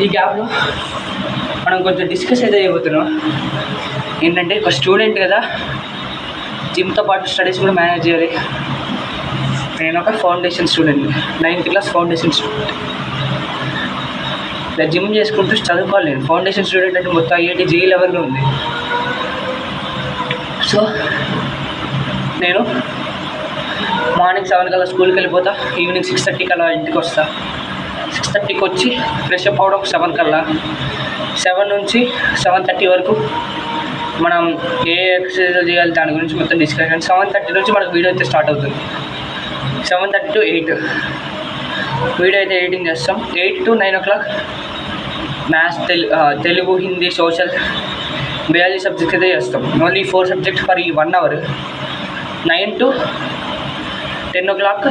ఈ గ్యాప్లో మనం కొంచెం డిస్కస్ అయితే చేయబోతున్నాం. ఏంటంటే ఒక స్టూడెంట్ కదా, జిమ్తో పాటు స్టడీస్ కూడా మేనేజ్ చేయాలి. నేను ఒక foundation student, 9th class foundation student. ఇలా జిమ్ చేసుకుంటూ చదువుకోవాలి. నేను ఫౌండేషన్ స్టూడెంట్ అంటే మొత్తం IIT JEE లెవెల్లో ఉంది. సో నేను మార్నింగ్ 7 కల్లా స్కూల్కి వెళ్ళిపోతా, ఈవినింగ్ 6:30 కల్లా ఇంటికి వస్తా. 6:30కి వచ్చి ఫ్రెష్ అప్ అవడం 7 కల్లా. 7 నుంచి 7:30 వరకు మనం ఏ ఎక్సర్సైజ్ చేయాలి దాని గురించి మొత్తం డిస్కషన్. 7:30 నుంచి మనకు వీడియో అయితే స్టార్ట్ అవుతుంది. 7:30 to 8 వీడియో అయితే ఎడిటింగ్ చేస్తాం. 8 to 9 o'clock maths, Telugu, Hindi, social, biology subject అయితే చేస్తాం. ఓన్లీ 4 సబ్జెక్ట్స్ ఫర్ ఈ 1 hour. 9 to 10 o'clock,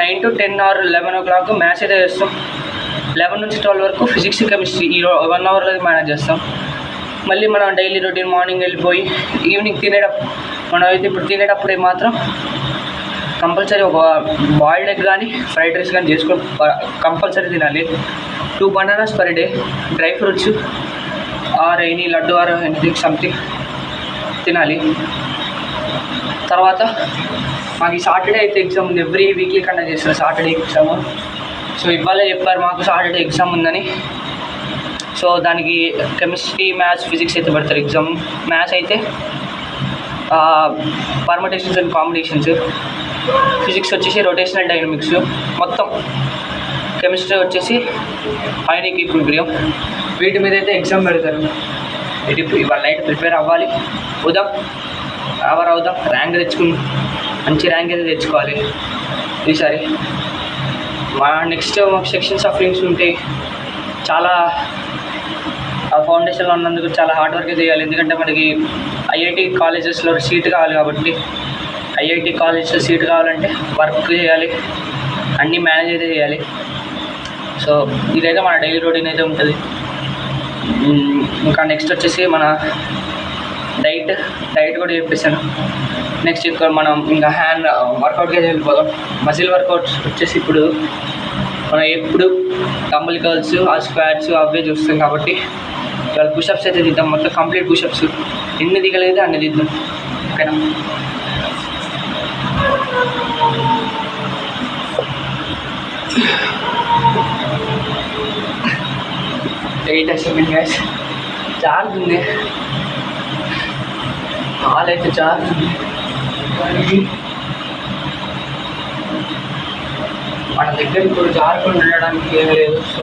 9 to 10 or 11 o'clock maths అయితే చేస్తాం. 11 నుంచి 12 వరకు ఫిజిక్స్, కెమిస్ట్రీ ఈ 1 hourలో మేనేజ్ చేస్తాం. మళ్ళీ మనం డైలీ రొటీన్ మార్నింగ్ వెళ్ళిపోయి ఈవినింగ్ మనం అయితే ఇప్పుడు తినేటప్పుడే మాత్రం కంపల్సరీ ఒక బాయిల్డ్ ఎగ్ కానీ ఫ్రైడ్ రైస్ కానీ చేసుకొని కంపల్సరీ తినాలి. 2 bananas per day, dry fruits or any laddu or anything something తినాలి. తర్వాత మాకు ఈ సాటర్డే అయితే ఎగ్జామ్ ఉంది. ఎవ్రీ వీక్లీ కండక్ట్ చేస్తారు సాటర్డే ఎగ్జామ్. సో ఇవాళే చెప్పారు మాకు సాటర్డే ఎగ్జామ్ ఉందని. సో దానికి కెమిస్ట్రీ, మ్యాథ్స్, ఫిజిక్స్ అయితే పెడతారు ఎగ్జామ్. మ్యాథ్స్ అయితే పర్ముటేషన్స్ అండ్ కాంబినేషన్స్, ఫిజిక్స్ వచ్చేసి రొటేషనల్ డైనమిక్స్ మొత్తం, కెమిస్ట్రీ వచ్చేసి అయానిక్ ఈక్విలిబ్రియం. వీటి మీద అయితే ఎగ్జామ్ పెడతారు. ఇవాళ నైట్ ప్రిపేర్ అవ్వాలి, అవుదాం, ర్యాంక్ తెచ్చుకుని మంచి ర్యాంక్ అయితే తెచ్చుకోవాలి ఈసారి. మా నెక్స్ట్ మాకు సెక్షన్స్ ఆఫ్ లింక్స్ ఉంటాయి. చాలా ఫౌండేషన్లో ఉన్నందుకు చాలా హార్డ్ వర్క్ చేయాలి. ఎందుకంటే మనకి IIT కాలేజెస్లో సీట్ కావాలి కాబట్టి, IIT కాలేజ్లో సీట్ కావాలంటే వర్క్ చేయాలి, అన్నీ మేనేజ్ అయితే చేయాలి. సో ఇదైతే మన డైలీ రొటీన్ అయితే ఉంటుంది. ఇంకా నెక్స్ట్ వచ్చేసి మన డైట్ కూడా చెప్పేసాను. నెక్స్ట్ ఇక్కడ మనం ఇంకా హ్యాండ్ వర్కౌట్కి అయితే వెళ్ళిపోదాం. మజిల్ వర్కౌట్స్ వచ్చేసి ఇప్పుడు మనం ఎప్పుడు డంబుల్ కర్ల్స్, ఆ స్క్వాట్స్ అవే చూస్తాం కాబట్టి ఇవాళ పుషప్స్ అయితే దిద్దాం. మొత్తం కంప్లీట్ పుషప్స్ ఎన్ని దిగలేదు అన్ని దిద్దాం, ఓకేనా? గైస్ చార్జ్ ఉంది, కాల్ అయితే చార్జ్ ఉంది. మన దగ్గర ఇప్పుడు జారుకుండా ఉండడానికి ఏం లేదు.